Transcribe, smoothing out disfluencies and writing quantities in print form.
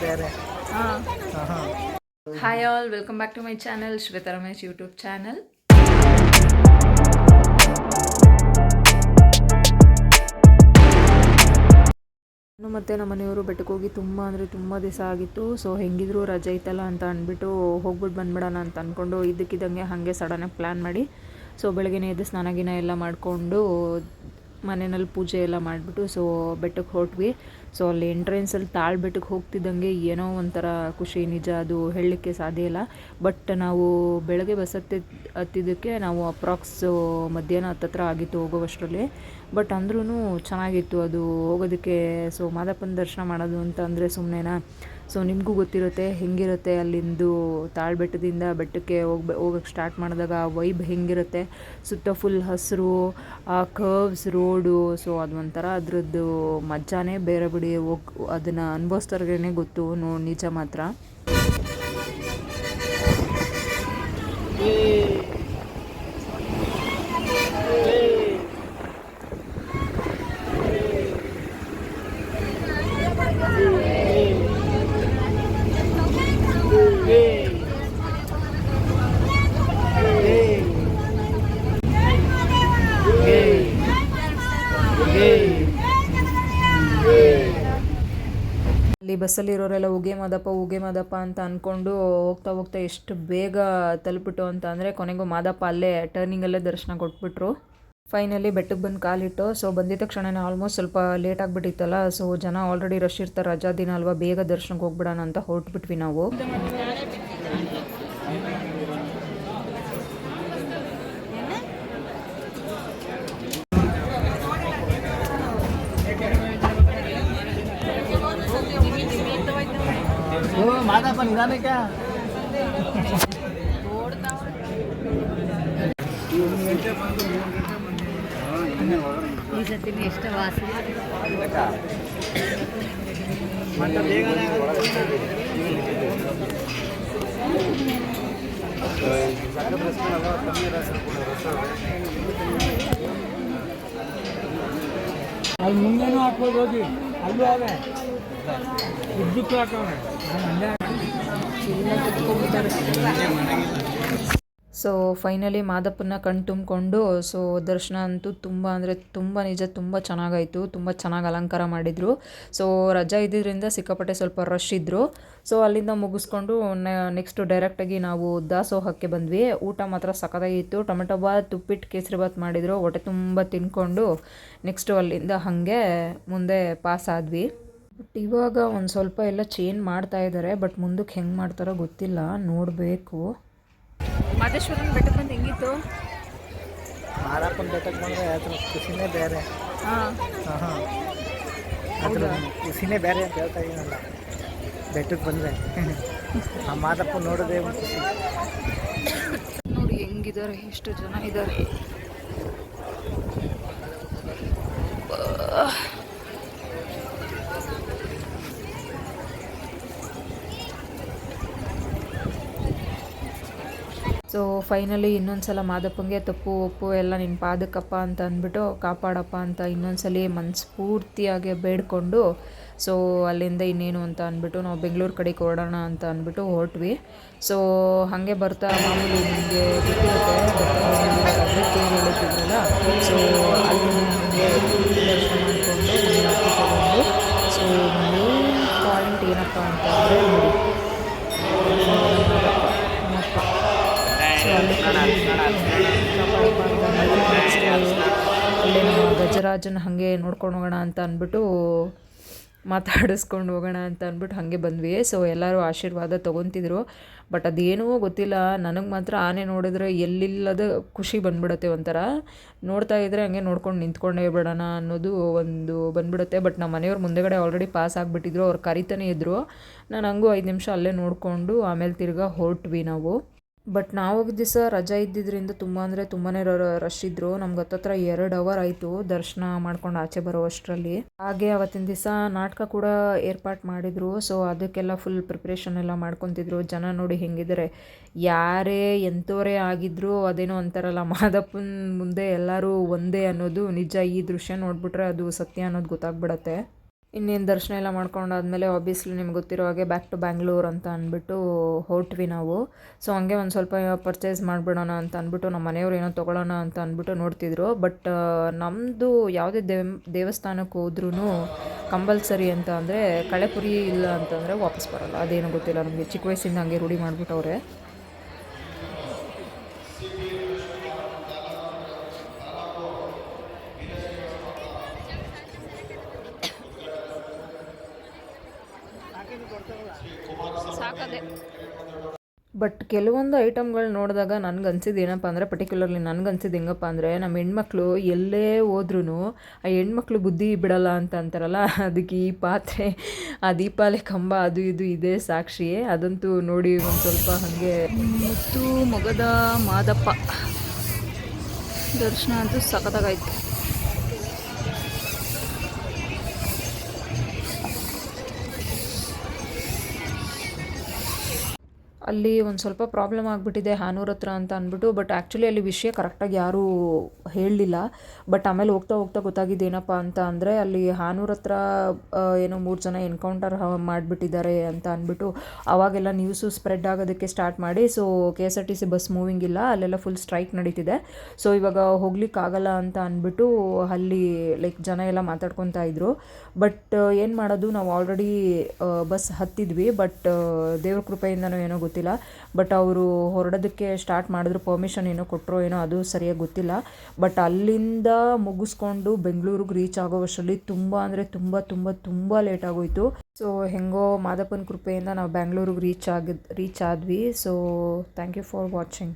ಬೇರೆ. Hi all, welcome back to my channel Shweta Ramesh YouTube channel. ನಾನು ಮತ್ತು ನಮ್ಮ ಮನೆಯವರು ಬೆಟ್ಟಕ್ಕೆ ಹೋಗಿ ತುಂಬ ದಿವಸ ಆಗಿತ್ತು. ಸೊ ಹೆಂಗಿದ್ರು ರಜೆ ಇತ್ತಲ್ಲ ಅಂತ ಅಂದ್ಬಿಟ್ಟು ಹೋಗ್ಬಿಟ್ಟು ಬಂದ್ಬಿಡೋಣ ಅಂತ ಅಂದ್ಕೊಂಡು ಇದ್ದಕ್ಕಿದ್ದಂಗೆ ಹಾಗೆ ಸಡನ್ನಾಗಿ ಪ್ಲ್ಯಾನ್ ಮಾಡಿ ಸೊ ಬೆಳಗ್ಗೆ ಎದ್ದು ಸ್ನಾನ ಎಲ್ಲ ಮಾಡಿಕೊಂಡು ಮನೆಯಲ್ಲಿ ಪೂಜೆ ಎಲ್ಲ ಮಾಡಿಬಿಟ್ಟು ಸೊ ಬೆಟ್ಟಕ್ಕೆ ಹೊರಟ್ವಿ. ಸೊ ಅಲ್ಲಿ ಎಂಟ್ರೆನ್ಸಲ್ಲಿ ಬೆಟ್ಟಕ್ಕೆ ಹೋಗ್ತಿದ್ದಂಗೆ ಏನೋ ಒಂಥರ ಖುಷಿ, ನಿಜ ಅದು ಹೇಳಲಿಕ್ಕೆ ಸಾಧ್ಯ ಇಲ್ಲ. ಬಟ್ ನಾವು ಬೆಳಗ್ಗೆ ಬಸ್ ಹತ್ತಿದ್ದಕ್ಕೆ ನಾವು ಅಪ್ರಾಕ್ಸ್ ಮಧ್ಯಾಹ್ನ ಹತ್ತತ್ರ ಆಗಿತ್ತು ಹೋಗೋವಷ್ಟರಲ್ಲಿ. ಬಟ್ ಅಂದ್ರೂ ಚೆನ್ನಾಗಿತ್ತು ಅದು ಹೋಗೋದಕ್ಕೆ. ಸೊ ಮಾದಪ್ಪನ ದರ್ಶನ ಮಾಡೋದು ಅಂತ ಅಂದರೆ ಸುಮ್ಮನೆನಾ? ಸೊ ನಿಮಗೂ ಗೊತ್ತಿರುತ್ತೆ ಹೆಂಗಿರುತ್ತೆ ಅಲ್ಲಿಂದು ಬೆಟ್ಟದಿಂದ ಬೆಟ್ಟಕ್ಕೆ ಹೋಗಕ್ಕೆ ಸ್ಟಾರ್ಟ್ ಮಾಡಿದಾಗ ವೈಬ್ ಹೆಂಗಿರುತ್ತೆ. ಸುತ್ತ ಫುಲ್ ಹಸಿರು, ಆ ಕರ್ವ್ಸ್ ರೋಡು. ಸೊ ಅದು ಒಂಥರ ಅದರದ್ದು ಮಜಾನೇ ಬೇರೆ ಬಿಡಿ. ಅದನ್ನು ಅನುಭವಿಸ್ತಾರ್ಗೇ ಗೊತ್ತು ನಿಜ ಮಾತ್ರ. ಅಲ್ಲಿ ಬಸ್ಸಲ್ಲಿರೋರೆಲ್ಲ ಉಗೆ ಮಾದಪ್ಪ ಅಂತ ಅಂದ್ಕೊಂಡು ಹೋಗ್ತಾ ಎಷ್ಟು ಬೇಗ ತಲುಪಿಟ್ಟು ಅಂತ ಅಂದರೆ ಕೊನೆಗೂ ಮಾದಪ್ಪ ಅಲ್ಲೇ ಟರ್ನಿಂಗಲ್ಲೇ ದರ್ಶನ ಕೊಟ್ಬಿಟ್ರು. ಫೈನಲಿ ಬೆಟ್ಟಕ್ಕೆ ಬಂದು ಕಾಲಿಟ್ಟು. ಸೊ ಬಂದಿದ್ದ ತಕ್ಷಣ ಆಲ್ಮೋಸ್ಟ್ ಸ್ವಲ್ಪ ಲೇಟ್ ಆಗಿಬಿಟ್ಟಿತ್ತಲ್ಲ. ಸೊ ಜನ ಆಲ್ರೆಡಿ ರಶ್ ಇರ್ತಾರೆ, ರಜಾ ದಿನ ಅಲ್ವಾ, ಬೇಗ ದರ್ಶನಕ್ಕೆ ಹೋಗ್ಬಿಡೋಣ ಅಂತ ಹೊರಟ್ಬಿಟ್ವಿ ನಾವು. ಮಾದಪ್ಪ ನಿಧಾನಕ್ಕೆ ಈ ಸತಿ ಎಷ್ಟು ವಾಸನೆ ಅಲ್ಲಿ ಮುಂದೆನೂ ಹಾಕ್ಬೋದು, ಹೋಗಿ ಅಲ್ಲೂ ಅವೇ ಉದ್ದಕ್ಕೂ ಹಾಕವ್ರೆ. ಸೊ ಫೈನಲಿ ಮಾದಪ್ಪನ ಕಣ್ ತುಂಬಿಕೊಂಡು ಸೊ ದರ್ಶನ ಅಂತೂ ತುಂಬ ಅಂದರೆ ತುಂಬ ನಿಜ ತುಂಬ ಚೆನ್ನಾಗಾಯಿತು. ತುಂಬ ಚೆನ್ನಾಗಿ ಅಲಂಕಾರ ಮಾಡಿದರು. ಸೊ ರಜಾ ಇದ್ದಿದ್ದರಿಂದ ಸಿಕ್ಕಾಪಟ್ಟೆ ಸ್ವಲ್ಪ ರಶ್ ಇದ್ದರು. ಸೊ ಅಲ್ಲಿಂದ ಮುಗಿಸ್ಕೊಂಡು ನೆಕ್ಸ್ಟು ಡೈರೆಕ್ಟಾಗಿ ನಾವು ದಾಸೋಹಕ್ಕೆ ಬಂದ್ವಿ. ಊಟ ಮಾತ್ರ ಸಖತ್ತಾಗಿತ್ತು. ಟೊಮೆಟೊ ಬಾತ್, ಉಪ್ಪಿಟ್ಟು, ಕೇಸರಿ ಬಾತ್ ಮಾಡಿದರು. ಹೊಟ್ಟೆ ತುಂಬ ತಿನ್ಕೊಂಡು ನೆಕ್ಸ್ಟು ಅಲ್ಲಿಂದ ಹಾಗೆ ಮುಂದೆ ಪಾಸ್ ಆದ್ವಿ. ಬಟ್ ಇವಾಗ ಒಂದು ಸ್ವಲ್ಪ ಎಲ್ಲ ಚೇಂಜ್ ಮಾಡ್ತಾ ಇದ್ದಾರೆ. ಬಟ್ ಮುಂದಕ್ಕೆ ಹೆಂಗೆ ಮಾಡ್ತಾರೋ ಗೊತ್ತಿಲ್ಲ, ನೋಡಬೇಕು. ಮಾದೇಶ್ವರನ ಬೆಟ್ಟಕ್ಕೆ ಬಂದು ಹೆಂಗಿತ್ತು? ಮಾದಪ್ಪನ ಬೆಟ್ಟಕ್ಕೆ ಬಂದರೆ ಅದ್ರ ಖುಷಿನೇ ಬೇರೆ. ಅದ್ರ ಖುಷಿನೇ ಬೇರೆ ಅಂತ ಹೇಳ್ತಾ ಇದ್ದೀನಲ್ಲ. ಬೆಟ್ಟಕ್ಕೆ ಬಂದರೆ ಆ ಮಾದಪ್ಪ ನೋಡೋದೇ ಒಂದು ಖುಷಿ. ನೋಡಿ ಹೆಂಗಿದ್ದಾರೆ, ಎಷ್ಟು ಜನ ಇದ್ದಾರೆ. ಸೊ ಫೈನಲಿ ಇನ್ನೊಂದು ಸಲ ಮಾದಪ್ಪಂಗೆ ತಪ್ಪು ಒಪ್ಪು ಎಲ್ಲ ನಿನ್ನ ಪಾದಕ್ಕಪ್ಪ ಅಂತ ಅಂದ್ಬಿಟ್ಟು ಕಾಪಾಡಪ್ಪ ಅಂತ ಇನ್ನೊಂದ್ಸಲಿ ಮನಸ್ಫೂರ್ತಿಯಾಗಿ ಬೇಡ್ಕೊಂಡು ಸೊ ಅಲ್ಲಿಂದ ಇನ್ನೇನು ಅಂತ ಅಂದ್ಬಿಟ್ಟು ನಾವು ಬೆಂಗಳೂರು ಕಡೆಗೆ ಹೊರಡೋಣ ಅಂತ ಅಂದ್ಬಿಟ್ಟು ಹೊರಟ್ವಿ. ಸೊ ಹಾಗೆ ಬರ್ತಾ ಮಾಮೂಲಿ ನಿಮಗೆ ಗೊತ್ತಿರುತ್ತೆ ಬೆಟ್ಟಕ್ಕೆ ಹೇಳುತ್ತಿದ್ರಲ್ಲ. ಸೊ ಅಲ್ಲಿ ನಮಗೆ ದರ್ಶನ ಮಾಡಿಕೊಂಡು ತಗೊಂಡು ಸೊ ಮೇನ್ ಪಾಯಿಂಟ್ ಏನಪ್ಪ ಅಂತ ಅಂದರೆ ಅಲ್ಲೇ ನಾವು ಗಜರಾಜನ ಹಾಗೆ ನೋಡ್ಕೊಂಡು ಹೋಗೋಣ ಅಂತ ಅಂದ್ಬಿಟ್ಟು ಮಾತಾಡಿಸ್ಕೊಂಡು ಹೋಗೋಣ ಅಂತ ಅಂದ್ಬಿಟ್ಟು ಹಾಗೆ ಬಂದ್ವಿ. ಸೊ ಎಲ್ಲರೂ ಆಶೀರ್ವಾದ ತೊಗೊತಿದ್ರು. ಬಟ್ ಅದೇನೋ ಗೊತ್ತಿಲ್ಲ, ನನಗೆ ಮಾತ್ರ ಆನೆ ನೋಡಿದ್ರೆ ಎಲ್ಲಿಲ್ಲದ ಖುಷಿ ಬಂದ್ಬಿಡುತ್ತೆ. ಒಂಥರ ನೋಡ್ತಾ ಇದ್ದರೆ ಹಂಗೆ ನೋಡ್ಕೊಂಡು ನಿಂತ್ಕೊಂಡೇ ಬಿಡೋಣ ಅನ್ನೋದು ಒಂದು ಬಂದ್ಬಿಡುತ್ತೆ. ಬಟ್ ನಮ್ಮ ಮನೆಯವ್ರ ಮುಂದೆಗಡೆ ಆಲ್ರೆಡಿ ಪಾಸ್ ಆಗಿಬಿಟ್ಟಿದ್ರು, ಅವ್ರು ಕರಿತಾನೆ ಇದ್ದರು. ನಾನು ಹಂಗೂ 5 ನಿಮಿಷ ಅಲ್ಲೇ ನೋಡಿಕೊಂಡು ಆಮೇಲೆ ತಿರ್ಗಾ ಹೊರಟ್ವಿ ನಾವು. ಬಟ್ ನಾವು ಹೋಗಿದ್ದ ದಿವಸ ರಜಾ ಇದ್ದಿದ್ದರಿಂದ ತುಂಬ ಅಂದರೆ ತುಂಬಾ ರಶ್ ಇದ್ದರು. ನಮ್ಗೆ ಹತ್ತತ್ರ 2 ಅವರ್ ಆಯಿತು ದರ್ಶನ ಮಾಡ್ಕೊಂಡು ಆಚೆ ಬರೋ ಅಷ್ಟರಲ್ಲಿ. ಹಾಗೆ ಅವತ್ತಿನ ದಿವಸ ನಾಟಕ ಕೂಡ ಏರ್ಪಾಟ್ ಮಾಡಿದರು. ಸೊ ಅದಕ್ಕೆಲ್ಲ ಫುಲ್ ಪ್ರಿಪ್ರೇಷನ್ ಎಲ್ಲ ಮಾಡ್ಕೊತಿದ್ರು. ಜನ ನೋಡಿ ಹೆಂಗಿದ್ದಾರೆ, ಯಾರೇ ಎಂಥವರೇ ಆಗಿದ್ರು ಅದೇನೋ ಅಂತಾರಲ್ಲ, ಮಾದಪ್ಪನ ಮುಂದೆ ಎಲ್ಲರೂ ಒಂದೇ ಅನ್ನೋದು ನಿಜ. ಈ ದೃಶ್ಯ ನೋಡಿಬಿಟ್ರೆ ಅದು ಸತ್ಯ ಅನ್ನೋದು ಗೊತ್ತಾಗ್ಬಿಡತ್ತೆ. ಇನ್ನೇನು ದರ್ಶನ ಎಲ್ಲ ಮಾಡ್ಕೊಂಡಾದ್ಮೇಲೆ ಆಬ್ವಿಯಸ್ಲಿ ನಿಮ್ಗೆ ಗೊತ್ತಿರೋ ಹಾಗೆ ಬ್ಯಾಕ್ ಟು ಬ್ಯಾಂಗ್ಳೂರ್ ಅಂತ ಅಂದ್ಬಿಟ್ಟು ಹೊರಟ್ವಿ ನಾವು. ಸೊ ಹಂಗೆ ಒಂದು ಸ್ವಲ್ಪ ಪರ್ಚೇಸ್ ಮಾಡಿಬಿಡೋಣ ಅಂತ ಅಂದ್ಬಿಟ್ಟು ನಮ್ಮ ಮನೆಯವ್ರು ಏನೋ ತೊಗೊಳ್ಳೋಣ ಅಂತ ಅಂದ್ಬಿಟ್ಟು ನೋಡ್ತಿದ್ರು. ಬಟ್ ನಮ್ಮದು ಯಾವುದೇ ದೇವಸ್ಥಾನಕ್ಕೆ ಹೋದ್ರೂ ಕಂಪಲ್ಸರಿ ಅಂತ ಅಂದರೆ ಕಳೆಪುರಿ ಇಲ್ಲ ಅಂತಂದರೆ ವಾಪಸ್ ಬರೋಲ್ಲ. ಅದೇನೋ ಗೊತ್ತಿಲ್ಲ ನಮಗೆ, ಚಿಕ್ಕ ವಯಸ್ಸಿಂದ ಹಂಗೆ ರೂಢಿ ಮಾಡಿಬಿಟ್ಟವ್ರೆ. ಸಾಕದೆ. ಬಟ್ ಕೆಲವೊಂದು ಐಟಮ್ಗಳು ನೋಡಿದಾಗ ನನಗನ್ಸಿದ್ದು ಏನಪ್ಪ ಅಂದರೆ, ಪರ್ಟಿಕ್ಯುಲರ್ಲಿ ನನಗನ್ಸಿದ್ದು ಹೆಂಗಪ್ಪ ಅಂದರೆ, ನಮ್ಮ ಹೆಣ್ಮಕ್ಳು ಎಲ್ಲೇ ಹೋದ್ರೂ ಆ ಹೆಣ್ಮಕ್ಳು ಬುದ್ಧಿ ಬಿಡಲ್ಲ ಅಂತ ಅಂತಾರಲ್ಲ, ಅದಕ್ಕೆ ಈ ಪಾತ್ರೆ, ಆ ದೀಪಾವಳಿ ಕಂಬ, ಅದು ಇದು ಇದೆ ಸಾಕ್ಷಿ. ಅದಂತೂ ನೋಡಿ ಒಂದು ಸ್ವಲ್ಪ ಹಾಗೆ ಮುತ್ತು ಮೊಗದ ಮಾದಪ್ಪ ದರ್ಶನ ಅಂತೂ ಸಖತ್ತಾಗಾಯ್ತು. ಅಲ್ಲಿ ಒಂದು ಸ್ವಲ್ಪ ಪ್ರಾಬ್ಲಮ್ ಆಗಿಬಿಟ್ಟಿದೆ ಹಾನೂರ್ ಹತ್ರ ಅಂತ ಅಂದ್ಬಿಟ್ಟು. ಬಟ್ ಆ್ಯಕ್ಚುಲಿ ಅಲ್ಲಿ ವಿಷಯ ಕರೆಕ್ಟಾಗಿ ಯಾರೂ ಹೇಳಲಿಲ್ಲ. ಬಟ್ ಆಮೇಲೆ ಹೋಗ್ತಾ ಹೋಗ್ತಾ ಗೊತ್ತಾಗಿದ್ದು ಏನಪ್ಪ ಅಂತ ಅಂದರೆ, ಅಲ್ಲಿ ಹಾನೂರ್ ಹತ್ರ ಏನೋ 3 ಜನ ಎನ್ಕೌಂಟರ್ ಮಾಡಿಬಿಟ್ಟಿದ್ದಾರೆ ಅಂತ ಅಂದ್ಬಿಟ್ಟು ಆವಾಗೆಲ್ಲ ನ್ಯೂಸು ಸ್ಪ್ರೆಡ್ ಆಗೋದಕ್ಕೆ ಸ್ಟಾರ್ಟ್ ಮಾಡಿ. ಸೊ KSRTC ಬಸ್ ಮೂವಿಂಗ್ ಇಲ್ಲ, ಅಲ್ಲೆಲ್ಲ ಫುಲ್ ಸ್ಟ್ರೈಕ್ ನಡೀತಿದೆ. ಸೊ ಇವಾಗ ಹೋಗ್ಲಿಕ್ಕಾಗಲ್ಲ ಅಂತ ಅಂದ್ಬಿಟ್ಟು ಅಲ್ಲಿ ಲೈಕ್ ಜನ ಎಲ್ಲ ಮಾತಾಡ್ಕೊತಾ ಇದ್ರು. ಬಟ್ ಏನು ಮಾಡೋದು, ನಾವು ಆಲ್ರೆಡಿ ಬಸ್ ಹತ್ತಿದ್ವಿ. ಬಟ್ ದೇವ್ರ ಕೃಪೆಯಿಂದನೋ ಏನೋ ಗೊತ್ತಿಲ್ಲ, ಬಟ್ ಅವರು ಹೊರಡೋದಕ್ಕೆ ಸ್ಟಾರ್ಟ್ ಮಾಡಿದ್ರು. ಪರ್ಮಿಷನ್ ಏನೋ ಕೊಟ್ಟರೋ ಏನೋ, ಅದು ಸರಿಯಾಗಿ ಗೊತ್ತಿಲ್ಲ. ಬಟ್ ಅಲ್ಲಿಂದ ಮುಗಿಸ್ಕೊಂಡು ಬೆಂಗಳೂರಿಗೆ ರೀಚ್ ಆಗೋವಷ್ಟರಲ್ಲಿ ತುಂಬ ಅಂದರೆ ತುಂಬ ತುಂಬ ತುಂಬ ಲೇಟ್ ಆಗೋಯಿತು. ಸೊ ಹೆಂಗೋ ಮಾದಪ್ಪನ ಕೃಪೆಯಿಂದ ನಾವು ಬ್ಯಾಂಗ್ಳೂರಿಗೆ ರೀಚ್ ಆದ್ವಿ. So thank you for watching.